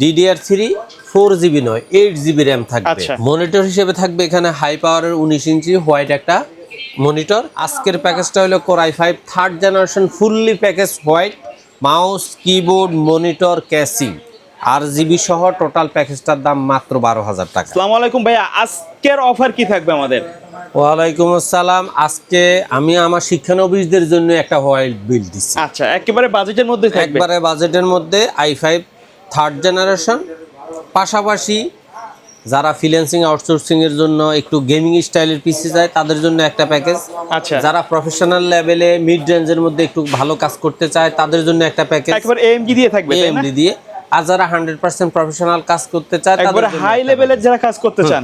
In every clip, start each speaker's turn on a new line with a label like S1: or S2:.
S1: DDR3 4GB নয় 8GB RAM থাকবে। Monitor হিসেবে থাকবে এখানে হাই পাওয়ারের 19 ইঞ্চি হোয়াইট একটা মনিটর। আজকের প্যাকেজটা হলো Core i5 third generation fully package white, mouse keyboard monitor casing RGB সহ টোটাল প্যাকেজটার দাম মাত্র 12,000 টাকা।
S2: আসসালামু আলাইকুম ভাইয়া, আজকের অফার কি থাকবে আমাদের?
S1: ওয়ালাইকুম আসসালাম। আজকে আমি আমার শিক্ষানবিশদের জন্য একটা হোয়াইট বিল দিচ্ছি।
S2: আচ্ছা, একেবারে বাজেটের মধ্যে থাকবে?
S1: একবারে বাজেটের মধ্যে i5 থার্ড জেনারেশন, পাশাপাশি যারা ফ্রিল্যান্সিং আউটসোর্সিং এর জন্য একটু গেমিং স্টাইলের পিসি চায় তাদের জন্য একটা প্যাকেজ।
S2: আচ্ছা,
S1: যারা প্রফেশনাল লেভেলে মিড রেঞ্জের মধ্যে একটু ভালো কাজ করতে চায় তাদের জন্য একটা প্যাকেজ
S2: একেবারে AMD দিয়ে থাকবে, তাই না?
S1: AMD দিয়ে। আর যারা 100% প্রফেশনাল কাজ করতে চায়
S2: একবারে হাই লেভেলের যারা কাজ করতে চান।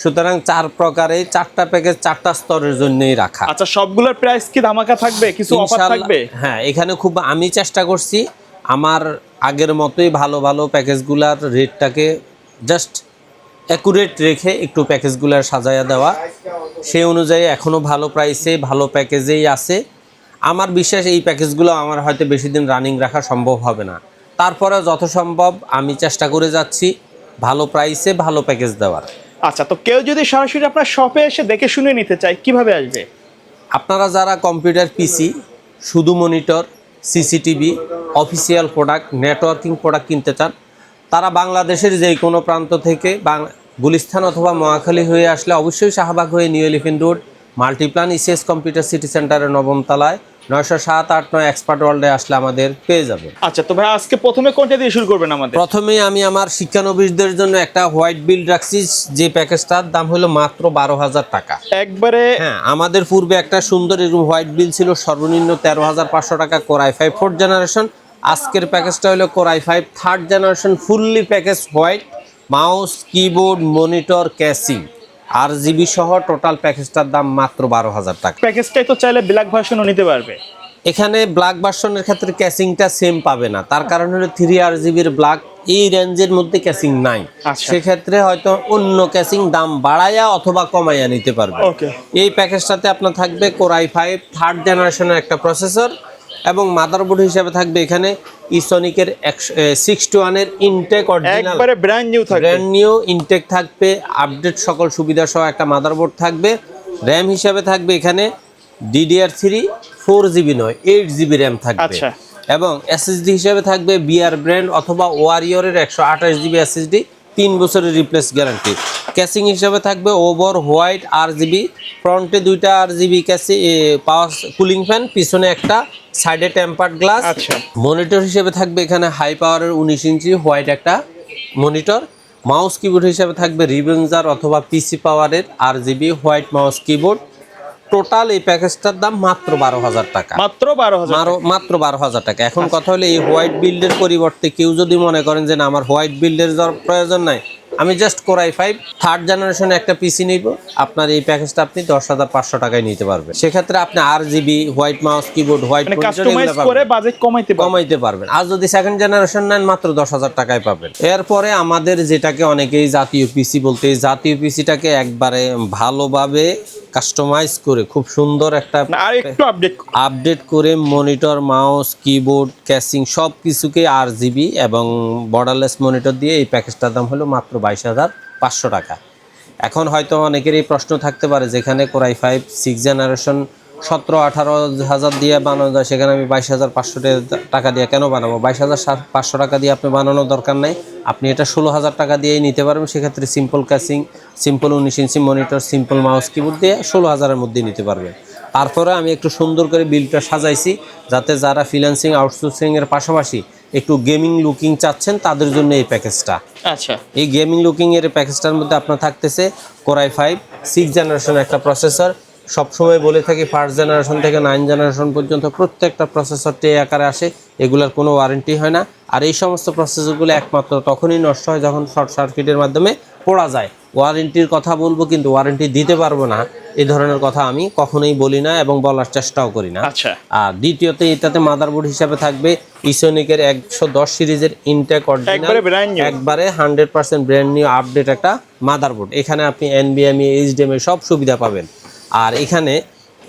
S1: সুতরাং চার প্রকারে চারটা প্যাকেজ চারটা স্তরের জন্যই রাখা।
S2: আচ্ছা, সবগুলোর প্রাইস কি ধামাকা থাকবে? কিছু অফার থাকবে?
S1: হ্যাঁ, এখানে খুব আমি চেষ্টা করছি আমার আগের মতোই ভালো ভালো প্যাকেজগুলার রেটটাকে জাস্ট অ্যাকুরেট রেখে একটু প্যাকেজগুলার সাজায়া দেওয়া। সেই অনুযায়ী এখনও ভালো প্রাইসে ভালো প্যাকেজেই আছে। আমার বিশ্বাস এই প্যাকেজগুলো আমার হয়তো বেশি দিন রানিং রাখা সম্ভব হবে না, তারপরে যত সম্ভব আমি চেষ্টা করে যাচ্ছি ভালো প্রাইসে ভালো প্যাকেজ দেওয়ার।
S2: আচ্ছা, তো কেউ যদি সরাসরি আপনার শপে এসে দেখে শুনে নিতে চায় কিভাবে আসবে?
S1: আপনারা যারা কম্পিউটার পিসি, শুধু monitor, CCTV, official product, networking product কিনতে চান তারা বাংলাদেশের যে কোনো প্রান্ত থেকে গুলিস্তান অথবা মহাখালী হয়ে আসলে অবশ্যই শাহবাগ হয়ে new elephant road Multiplan ECS computer city সেন্টারের 9ম তলায় 907-8-9 এক্সপার্ট ওয়ার্ল্ডে আসলে আমাদের পেয়ে যাবে।
S2: আচ্ছা, তো ভাই আজকে প্রথমে কোনটা দিয়ে শুরু করবেন আমাদের?
S1: প্রথমেই আমি আমার শিক্ষানবিশদের জন্য একটা হোয়াইট বিল রাখছি, যে প্যাকেজটার দাম হলো মাত্র 12,000 টাকা।
S2: একবারে
S1: হ্যাঁ, আমাদের পূর্বে একটা সুন্দর এরকম হোয়াইট বিল ছিল সর্বনিম্ন 13,500 টাকা Core i5 ফোর্থ জেনারেশন। আজকের প্যাকেজটা হলো Core i5 third generation fully package white, mouse keyboard monitor casing RGB সহ টোটাল প্যাকেজটার দাম মাত্র 12,000 টাকা।
S2: প্যাকেজটাই তো চাইলে ব্ল্যাক ভার্সনও নিতে পারবে।
S1: এখানে ব্ল্যাক ভার্সনের ক্ষেত্রে ক্যাসিংটা সেম পাবে না, তার কারণ হলো 3RGBর ব্ল্যাক এই রেঞ্জের মধ্যে ক্যাসিং নাই। সেক্ষেত্রে হয়তো অন্য ক্যাসিং দাম বাড়াইয়া অথবা কমাইয়া নিতে পারবে। এই প্যাকেজটাতে আপনার থাকবে Core i5 থার্ড জেনারেশনের একটা প্রসেসর এবং মাদারবোর্ড হিসেবে থাকবে এখানে ইসোনিকের 61 এর ইনটেক অরিজিনাল,
S2: একবারে ব্র্যান্ড নিউ থাকবে।
S1: ব্র্যান্ড নিউ ইনটেক থাকবে, আপডেট সকল সুবিধা সহ একটা মাদারবোর্ড থাকবে। র্যাম হিসেবে থাকবে এখানে DDR3 4GB নয় 8GB র্যাম থাকবে। এবং SSD হিসেবে থাকবে বিআর ব্র্যান্ড অথবা ওয়ারিয়রের 128GB SSD, 3 বছরের রিপ্লেস গ্যারান্টি। ক্যাসিং হিসেবে থাকবে ওভার হোয়াইট RGB, ফ্রন্টে 2টা RGB ক্যাসি পাওয়ার কুলিং ফ্যান, পিছনে একটা, সাইডে টেম্পার্ড গ্লাস। মনিটর হিসেবে থাকবে এখানে হাই পাওয়ারের 19 ইঞ্চি হোয়াইট একটা মনিটর। মাউস কিবোর্ড হিসেবে থাকবে রিভেঞ্জার অথবা পিসি পাওয়ারের RGB white mouse keyboard. Total এই প্যাকেজটার দাম মাত্র 12,000 টাকা। মাত্র 12,000 টাকা। এখন কথা হলো এই হোয়াইট বিল্ডের পরিবর্তে কেউ যদি মনে করেন যে না আমার হোয়াইট বিল্ডের প্রয়োজন নাই, আমি জাস্ট Core i5 থার্ড জেনারেশনে একটা পিসি নিব, আপনার এই প্যাকেজটা আপনি 10,500 টাকায় নিতে পারবেন। সেক্ষেত্রে আপনি RGB white mouse keyboard white
S2: customize করে বাজেট কমাইতে
S1: পারবেন। আর যদি সেকেন্ড জেনারেশন নেন মাত্র 10,000 টাকায় পাবেন। এরপরে আমাদের যেটাকে অনেকেই জাতীয় পিসি বলতে, এই জাতীয় পিসিটাকে একবারে ভালোভাবে কাস্টমাইজ করে খুব সুন্দর একটা আপডেট করে মনিটর মাউস কিবোর্ড ক্যাসিং সব কিছুকে RGB এবং বর্ডারলেস মনিটর দিয়ে এই প্যাকেজটার দাম হলো মাত্র 22,500 টাকা। এখন হয়তো অনেকেরই প্রশ্ন থাকতে পারে যেখানে Core i5 সিক্স জেনারেশন 17-18 হাজার দিয়ে বানানো যায়, সেখানে আমি 22,500 টাকা দিয়ে কেন বানাবো? 22,500 টাকা দিয়ে আপনি বানানোর দরকার নাই, আপনি এটা 16,000 টাকা দিয়েই নিতে পারবেন। সেক্ষেত্রে simple casing, simple 19 inch monitor, simple mouse keyboard দিয়ে 16,000-এর মধ্যে নিতে পারবেন। তারপরে আমি একটু সুন্দর করে বিলটা সাজাইছি যাতে যারা ফ্রিল্যান্সিং আউটসোর্সিং এর পাশাপাশি একটু গেমিং লুকিং চাচ্ছেন তাদের জন্য এই প্যাকেজটা।
S2: আচ্ছা,
S1: এই গেমিং লুকিং এর প্যাকেজটার মধ্যে আপনার থাকতেছে Core i5 সিক্স জেনারেশন একটা প্রসেসর। সবসময় বলে থাকি ফার্স্ট জেনারেশন থেকে 9 জেনারেশন পর্যন্ত প্রত্যেকটা প্রসেসর টে আকারে আসে, এগুলার কোনো ওয়ারেন্টি হয় না। আর এই সমস্ত প্রসেসরগুলো একমাত্র তখনই নষ্ট হয় যখন শর্ট সার্কিটের মাধ্যমে পোড়া যায়। ওয়ারেন্টির কথা বলবো কিন্তু ওয়ারেন্টি দিতে পারবো না, এই ধরনের কথা আমি কখনোই বলি না এবং বলার চেষ্টাও করি না। আর দ্বিতীয়ত এটাতে মাদারবোর্ড হিসাবে থাকবে ইসোনিকের 110 সিরিজের ইনটেক অরিজিনাল, একবারে 100% ব্র্যান্ড নিউ আপডেট একটা মাদারবোর্ড। এখানে আপনি NVMe HDMI সব সুবিধা পাবেন। আর এখানে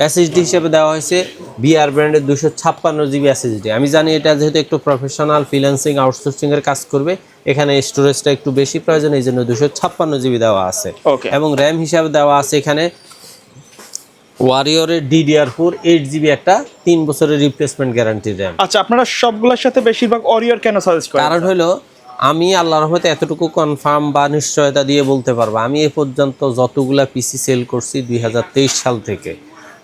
S1: এসএসডি হিসেবে দেওয়া হয়েছে বিআর ব্র্যান্ডের 256 জিবি এসএসডি। আমি জানি এটা যেহেতু একটু প্রফেশনাল ফ্রিল্যান্সিং আউটসোর্সিং এর কাজ করবে, এখানে স্টোরেজটা একটু বেশি প্রয়োজন, এই জন্য 256 জিবি দেওয়া আছে। এবং র্যাম হিসাবে দেওয়া আছে এখানে ওয়ারিয়রের DDR4 8 জিবি একটা 3 বছরের রিপ্লেসমেন্ট গ্যারান্টি র্যাম।
S2: আচ্ছা, আপনারা সবগুলোর সাথে বেশিরভাগ ওয়ারিয়র কেন সাজেস্ট করেন?
S1: কারণ হলো আমি আল্লাহর রহমতে এতটুকু কনফার্ম বা নিশ্চয়তা দিয়ে বলতে পারবো, আমি এ পর্যন্ত যতগুলা পিসি সেল করছি 2023 সাল থেকে,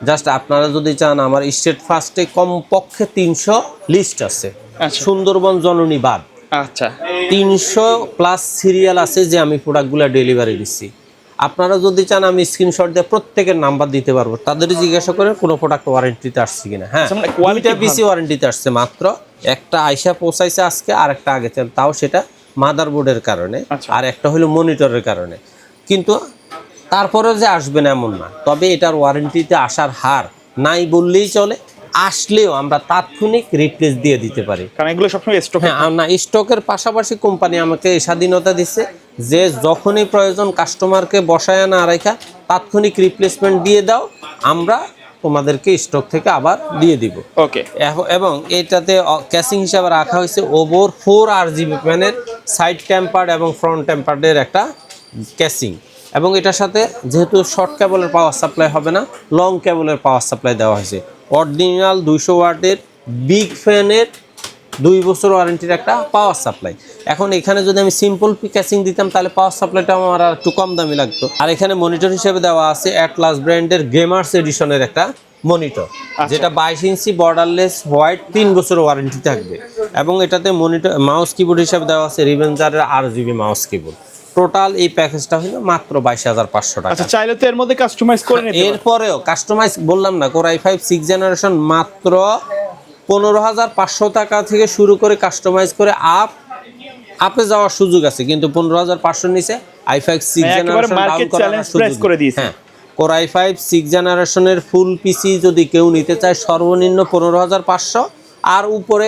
S1: জাস্ট আপনারা যদি চান আমার স্টেট ফার্স্টে কমপক্ষে 300 লিস্ট আছে, সুন্দরবন জননী বাদ।
S2: আচ্ছা,
S1: 300 প্লাস সিরিয়াল আছে যে আমি প্রোডাক্টগুলো ডেলিভারি দিচ্ছি। আপনারা যদি চান আমি স্ক্রিনশট দিয়ে প্রত্যেকের নাম্বার দিতে পারবো, তাদেরই জিজ্ঞাসা করে কোনো প্রোডাক্ট ওয়ারেন্টিতে আসছে কিনা। হ্যাঁ, কোয়ালিটি পিসি ওয়ারেন্টিতে আসছে, মাত্র একটা আইসা পৌঁছাইছে আজকে, আর একটা আগে, তাও সেটা মাদারবোর্ডের কারণে, আর একটা হলো মনিটরের কারণে। কিন্তু তারপরে যে আসবে না এমন না, তবে এটার ওয়ারেন্টিতে আসার হার নাই বললেই চলে। আসলেও আমরা তাৎক্ষণিক রিপ্লেস দিয়ে দিতে পারি,
S2: কারণ এগুলো সবসময় স্টক।
S1: হ্যাঁ, না স্টকের পাশাপাশি কোম্পানি আমাকে এই স্বাধীনতা দিচ্ছে যে যখনই প্রয়োজন কাস্টমারকে বসায় না রাখা তাৎক্ষণিক রিপ্লেসমেন্ট দিয়ে দাও, আমরা তোমাদেরকে স্টক থেকে আবার দিয়ে দিব।
S2: ওকে।
S1: এবং এটাতে ক্যাসিং হিসাবে রাখা হয়েছে ওভার 4 RGB প্যানের সাইড টেম্পার্ড এবং ফ্রন্ট টেম্পার্ডের একটা ক্যাসিং। এবং এটার সাথে যেহেতু শর্ট কেবলের পাওয়ার সাপ্লাই হবে না, লং কেবলের পাওয়ার সাপ্লাই দেওয়া হয়েছে। অরিজিনাল 200 ওয়াটের বিগ ফ্যানের 2 বছর ওয়ারেন্টির একটা পাওয়ার সাপ্লাই। এখন এখানে যদি আমি সিম্পল ক্যাসিং দিতাম তাহলে পাওয়ার সাপ্লাইটা আমার আর একটু কম দামি লাগতো। আর এখানে মনিটর হিসেবে দেওয়া আছে অ্যাটলাস ব্র্যান্ডের গেমার্স এডিশনের একটা মনিটর, যেটা 22 ইঞ্চি বর্ডারলেস হোয়াইট, 3 বছর ওয়ারেন্টি থাকবে। এবং এটাতে মনিটর মাউস কিবোর্ড হিসেবে দেওয়া আছে রিভেঞ্জারের RGB মাউস কিবোর্ড। টোটাল এই প্যাকেজটা হলো মাত্র 22,500 টাকা।
S2: আচ্ছা, চাইলে তো এর মধ্যে কাস্টমাইজ করে নিতে পারেন।
S1: এরপরেও কাস্টমাইজ বললাম না, Core i5 6 জেনারেশন মাত্র 15,500 টাকা থেকে শুরু করে কাস্টমাইজ করে আপে যাওয়ার সুযোগ আছে, কিন্তু 15,500 নিচে i5 6 জেনারেশন ডাউন করার সুযোগ করে দিয়েছে। হ্যাঁ, Core i5 6 জেনারেশনের ফুল পিসি যদি কেউ নিতে চায় সর্বনিম্ন 15,500, আর উপরে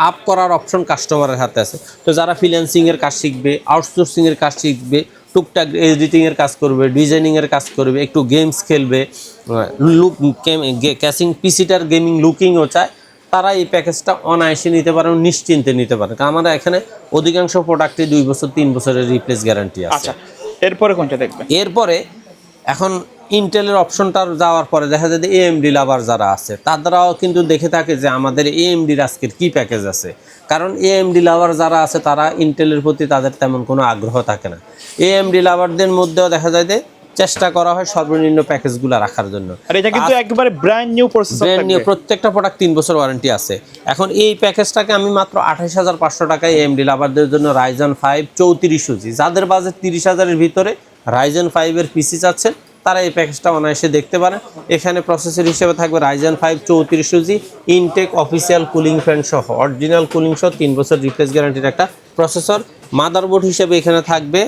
S1: আপ করার অপশন কাস্টমারের হাতে আছে। তো যারা ফ্রিল্যান্সিং এর কাজ শিখবে, আউটসোর্সিং এর কাজ শিখবে, টুকটাক এডিটিং এর কাজ করবে, ডিজাইনিং এর কাজ করবে, একটু গেমস খেলবে, ক্যাসিং পিসিটার গেমিং লুকিংও চায়, তারা এই প্যাকেজটা অনায়াসে নিতে পারেন, নিশ্চিন্তে নিতে পারেন। কারণ আমাদের এখানে অধিকাংশ প্রোডাক্টে 2 বছর 3 বছরের রিপ্লেস গ্যারান্টি আছে।
S2: আচ্ছা, এরপরে কোনটা দেখবেন?
S1: এরপরে এখন ইন্টেলের অপশনটা যাওয়ার পরে দেখা যায় যে AMD লাভার যারা আছে তারাও কিন্তু দেখে থাকে যে আমাদের AMDর আজকের কি প্যাকেজ আছে। কারণ AMD লাভার যারা আছে তারা ইন্টেলের প্রতি তাদের তেমন কোনো আগ্রহ থাকে না। AMD লাভারদের মধ্যেও দেখা যায় যে চেষ্টা করা হয় সর্বনিম্ন প্যাকেজগুলো রাখার জন্য।
S2: আর এটা কিন্তু একেবারে brand new processor,
S1: brand new, প্রত্যেকটা প্রোডাক্ট 3 বছর ওয়ারেন্টি আছে। এখন এই প্যাকেজটাকে আমি মাত্র 28,500 টাকায় AMD লাভারদের জন্য Ryzen 5 3400G, যাদের বাজেট 30,000 এর ভিতরে Ryzen 5 এর পিসি চাচ্ছেন তারা এই প্যাকেজটা অনায়াসে দেখতে পারেন। এখানে প্রসেসর হিসেবে থাকবে Ryzen 5 3400G, intact official cooling fan সহ, অরিজিনাল কুলিং সহ 3 বছর রিপ্লেস গ্যারান্টির একটা প্রসেসর। মাদারবোর্ড হিসেবে এখানে থাকবে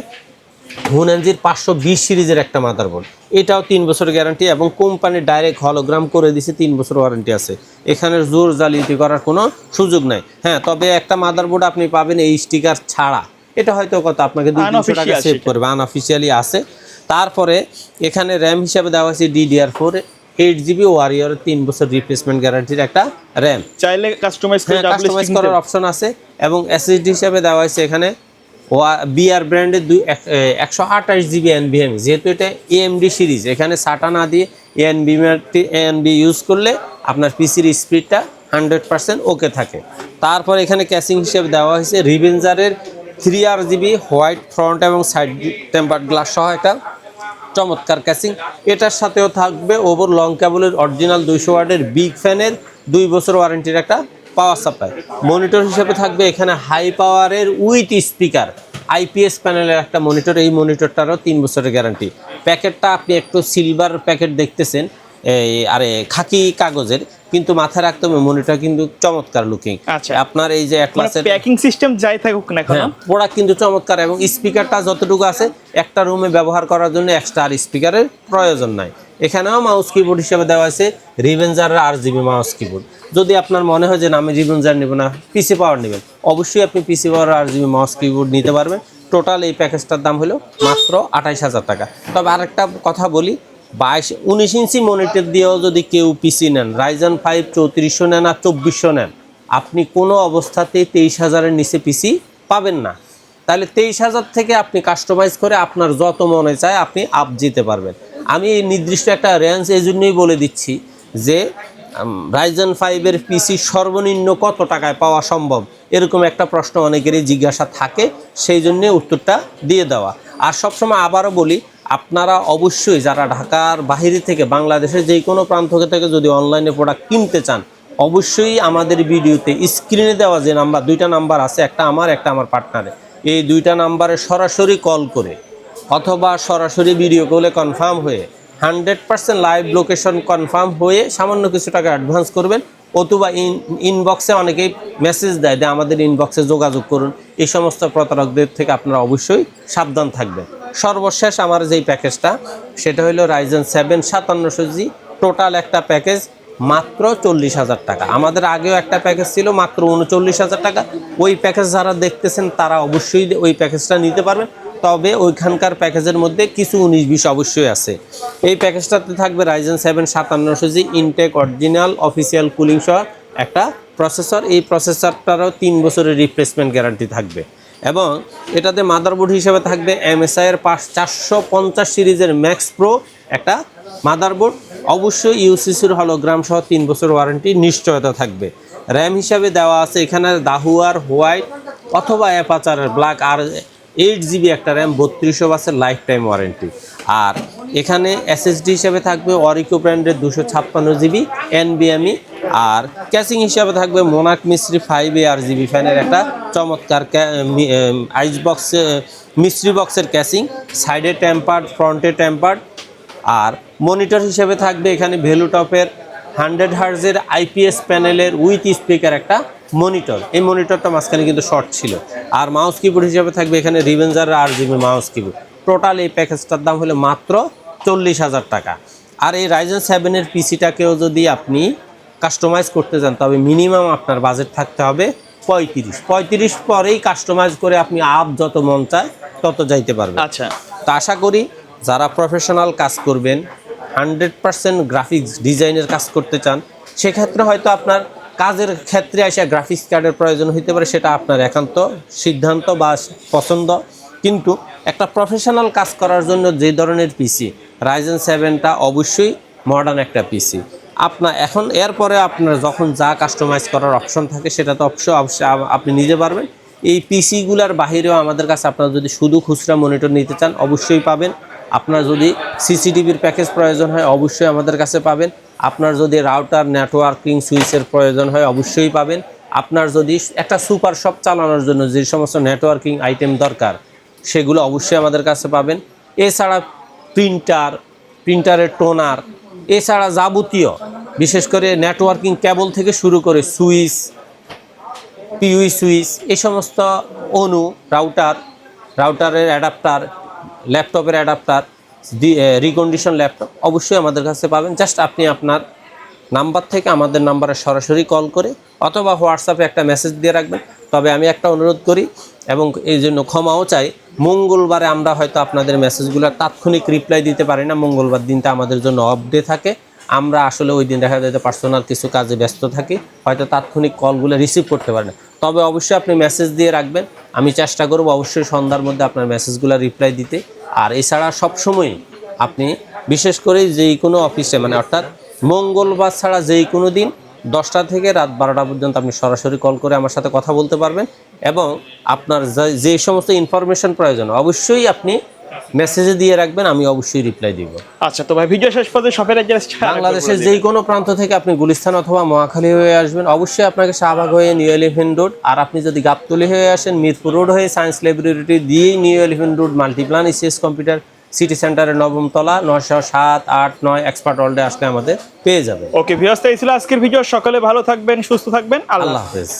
S1: হুনানজির 520 সিরিজের একটা মাদারবোর্ড, এটাও 3 বছর গ্যারান্টি এবং কোম্পানি ডাইরেক্ট হলোগ্রাম করে দিছে, 3 বছর ওয়ারেন্টি আছে। এখানে জোর জালিয়াতি করার কোনো সুযোগ নাই। হ্যাঁ, তবে একটা মাদারবোর্ড আপনি পাবেন এই স্টিকার ছাড়া, এটা হয়তো কত আপনাকে 200 টাকা সেভ করবে, আনঅফিসিয়ালি আছে। তারপরে এখানে র্যাম হিসাবে দেওয়া আছে DDR4 8GB ওয়ারিয়র 3 বছর রিপ্লেসমেন্ট গ্যারান্টির একটা র্যাম,
S2: চাইলে কাস্টমাইজ
S1: করার অপশন আছে। এবং SSD হিসাবে দেওয়া হয়েছে এখানে বিআর ব্র্যান্ডের 128GB NVMe, যেহেতু এটা AMD সিরিজ, এখানে SATA না দিয়ে ANB ইউজ করলে আপনার পিসির স্পিডটা 100% ওকে থাকে। তারপর এখানে ক্যাসিং হিসেবে দেওয়া হয়েছে রিভেঞ্জারের 3 RGB হোয়াইট ফ্রন্ট এবং সাইড টেম্পার্ড গ্লাস সহ একটা চমৎকার ক্যাসিং। এটার সাথেও থাকবে ওভার লং কেবলের অরিজিনাল 200 ওয়াটের বিগ ফ্যানের 2 বছর ওয়ারেন্টির একটা পাওয়ার সাপ্লাই। মনিটর হিসেবে থাকবে এখানে হাই পাওয়ারের উইথ স্পিকার IPS প্যানেলের একটা মনিটর, এই মনিটরটারও 3 বছরের গ্যারান্টি। প্যাকেটটা আপনি একটু সিলভার প্যাকেট দেখতেছেন, আরে খাকি কাগজের, কিন্তু মাথায় রাখতে হবে মনিটর কিন্তু চমৎকার লুকিং।
S2: আচ্ছা,
S1: আপনার এই যে অ্যাটলাসের
S2: প্যাকিং সিস্টেম যাই থাকুক না কেন,
S1: প্রোডাক্ট কিন্তু চমৎকার এবং স্পিকারটা যতটুকু আছে একটা রুমে ব্যবহার করার জন্য এক্সট্রা আর স্পিকারের প্রয়োজন নাই। এখানেও মাউস কিবোর্ড হিসেবে দেওয়া আছে রিভেঞ্জারের RGB মাউস কিবোর্ড। যদি আপনার মনে হয় যে না আমি রিভেঞ্জার নেব না, পিসি পাওয়ার নেবেন, অবশ্যই আপনি পিসি পাওয়ার RGB মাউস কিবোর্ড নিতে পারবেন। টোটাল এই প্যাকেজটার দাম হলো মাত্র 28,000 টাকা। তবে আরেকটা কথা বলি, 19 ইঞ্চি মনিটর দিয়েও যদি কেউ পিসি নেন, রাইজেন 5 3400 নেন আর 2400 নেন, আপনি কোনো অবস্থাতেই 23,000-এর নিচে পিসি পাবেন না। তাহলে 23,000 থেকে আপনি কাস্টমাইজ করে আপনার যত মনে চায় আপনি আপ যেতে পারবেন। আমি এই নির্দিষ্ট একটা রেঞ্জ এই জন্যই বলে দিচ্ছি যে রাইজেন 5-এর পিসি সর্বনিম্ন কত টাকায় পাওয়া সম্ভব, এরকম একটা প্রশ্ন অনেকেরই জিজ্ঞাসা থাকে, সেই জন্যে উত্তরটা দিয়ে দেওয়া। আর সবসময় আবারও বলি, আপনারা অবশ্যই যারা ঢাকার বাইরে থেকে বাংলাদেশের যে কোনো প্রান্ত থেকে যদি অনলাইনে প্রোডাক্ট কিনতে চান, অবশ্যই আমাদের ভিডিওতে স্ক্রিনে দেওয়া যে নাম্বার, 2টা নাম্বার আছে, একটা আমার পার্টনারে, এই 2টা নাম্বারে সরাসরি কল করে অথবা সরাসরি ভিডিও কলে কনফার্ম হয়ে 100% লাইভ লোকেশন কনফার্ম হয়ে সামান্য কিছু টাকা অ্যাডভান্স করবেন, অথবা ইনবক্সে অনেকেই মেসেজ দেয় যে আমাদের ইনবক্সে যোগাযোগ করুন। এই সমস্ত প্রতারকদের থেকে আপনারা অবশ্যই সাবধান থাকবেন। সর্বশেষ আমার যেই প্যাকেজটা, সেটা হলো রাইজেন 7 5700G, টোটাল একটা প্যাকেজ মাত্র 40,000 টাকা। আমাদের আগেও একটা প্যাকেজ ছিল মাত্র 39,000 টাকা। ওই প্যাকেজ যারা দেখতেছেন তারা অবশ্যই ওই প্যাকেজটা নিতে পারবেন, তবে ওইখানকার প্যাকেজের মধ্যে কিছু 19-20 অবশ্যই আছে। এই প্যাকেজটাতে থাকবে Ryzen 7 5700G intact original official cooling সহ একটা প্রসেসর। এই প্রসেসরটারও 3 বছরের রিপ্লেসমেন্ট গ্যারান্টি থাকবে, এবং এটাতে মাদারবোর্ড হিসেবে থাকবে MSI-এর 450 সিরিজের ম্যাক্স প্রো একটা মাদারবোর্ড। অবশ্যই ইউসিসির হলোগ্রাম সহ 3 বছর ওয়ারেন্টি নিশ্চয়তা থাকবে। র্যাম হিসাবে দেওয়া আছে এখানে দাহুয়ার হোয়াইট অথবা অ্যাপাচারের ব্ল্যাক, আর 8GB একটা র্যাম, 3200 বাসের লাইফ টাইম ওয়ারেন্টি। আর এখানে SSD হিসাবে থাকবে অরিকো ব্র্যান্ডের 256GB NVMe, আর ক্যাসিং হিসাবে থাকবে মোনাক মিস্ত্রি 5ARGB ফ্যানের একটা চমৎকার আইস বক্স মিস্ত্রি বক্সের ক্যাসিং, সাইডে টেম্পার্ড, ফ্রন্টে টেম্পার্ড। আর মনিটর হিসেবে থাকবে এখানে ভ্যালুটপের 100 হার্জের IPS প্যানেলের উইথ স্পিকার একটা মনিটর। এই মনিটরটা মাঝখানে কিন্তু শর্ট ছিল। আর মাউস কিবোর্ড হিসেবে থাকবে এখানে রিভেঞ্জারের RGB মাউস কিবোর্ড। টোটাল এই প্যাকেজটার দাম হলো মাত্র 40,000 টাকা। আর এই রাইজেন 7-এর পিসিটাকেও যদি আপনি কাস্টমাইজ করতে চান, তবে মিনিমাম আপনার বাজেট থাকতে হবে 35 পরেই কাস্টমাইজ করে আপনি আপ যত মন চায় তত যাইতে পারবেন।
S2: আচ্ছা,
S1: তো আশা করি যারা প্রফেশনাল কাজ করবেন, 100% গ্রাফিক্স ডিজাইনের কাজ করতে চান, সেক্ষেত্রে হয়তো আপনার কাজের ক্ষেত্রে এসে গ্রাফিক্স কার্ডের প্রয়োজন হতে পারে, সেটা আপনার একান্ত সিদ্ধান্ত বা পছন্দ। কিন্তু একটা প্রফেশনাল কাজ করার জন্য যে ধরনের পিসি, রাইজেন 7টা অবশ্যই মডার্ন একটা পিসি। আপনার এখন এরপরে আপনার যখন যা কাস্টমাইজ করার অপশন থাকে সেটা তো অবশ্যই আপনি নিতে পারবেন। এই পিসিগুলার বাহিরেও আমাদের কাছে আপনারা যদি শুধু খুচরা মনিটর নিতে চান অবশ্যই পাবেন। আপনার যদি সিসিটিভির প্যাকেজ প্রয়োজন হয় অবশ্যই আমাদের কাছে পাবেন। আপনার যদি রাউটার, নেটওয়ার্কিং, সুইচের প্রয়োজন হয় অবশ্যই পাবেন। আপনার যদি একটা সুপার শপ চালানোর জন্য যে সমস্ত নেটওয়ার্কিং আইটেম দরকার সেগুলো অবশ্যই আমাদের কাছে পাবেন। এছাড়া প্রিন্টারের টোনার, এছাড়া যাবতীয় বিশেষ করে নেটওয়ার্কিং কেবল থেকে শুরু করে সুইচ, পিউই সুইচ, এই সমস্ত রাউটারের অ্যাডাপ্টার, ল্যাপটপের অ্যাডাপ্টার, রিকন্ডিশন ল্যাপটপ অবশ্যই আমাদের কাছে পাবেন। জাস্ট আপনি আপনার নাম্বার থেকে আমাদের নাম্বারে সরাসরি কল করে অথবা হোয়াটসঅ্যাপে একটা মেসেজ দিয়ে রাখবেন। তবে আমি একটা অনুরোধ করি এবং এই জন্য ক্ষমাও চাই, মঙ্গলবারে আমরা হয়তো আপনাদের মেসেজগুলো তাৎক্ষণিক রিপ্লাই দিতে পারি না। মঙ্গলবার দিনটা আমাদের জন্য অফ ডে থাকে। আমরা আসলে ওই দিন দেখা যায় পার্সোনাল কিছু কাজে ব্যস্ত থাকি, হয়তো তাৎক্ষণিক কলগুলো রিসিভ করতে পারি না। তবে অবশ্যই আপনি মেসেজ দিয়ে রাখবেন, আমি চেষ্টা করব অবশ্যই সন্ধ্যার মধ্যে আপনার মেসেজগুলো রিপ্লাই দিতে। আর এছাড়া সবসময়ই আপনি বিশেষ করে যেই কোনো অফিসে, মানে অর্থাৎ মঙ্গলবার ছাড়া যেই কোনো দিন 10টা থেকে রাত 12টা পর্যন্ত আপনি সরাসরি কল করে আমার সাথে কথা বলতে পারবেন, এবং আপনার যে সমস্ত ইনফরমেশন প্রয়োজন অবশ্যই আপনি মেসেজে দিয়ে রাখবেন, আমি অবশ্যই রিপ্লাই দিব।
S2: আচ্ছা, তো ভাই ভিডিও শেষ পর্যন্ত শপের অ্যাড্রেস
S1: বাংলাদেশের যেই কোনো প্রান্ত থেকে আপনি গুলিস্তান অথবা মহাখালী হয়ে আসবেন, অবশ্যই আপনাকে শাহবাগ হয়ে নিউ এলিফ্যান্ট রোড, আর আপনি যদি গাবতলী হয়ে আসেন মিরপুর রোড হয়ে সায়েন্স ল্যাবরেটরি দিয়েই new elephant road Multiplan ECS computer city সেন্টারের 9ম তলা 907, 8, 9 এক্সপার্ট ওয়ার্ল্ডে আসলে আমাদের পেয়ে যাবে।
S2: ওকে ভিউয়ার্স, এই ছিল আজকের ভিডিও। সকলে ভালো থাকবেন, সুস্থ থাকবেন, আল্লাহ হাফেজ।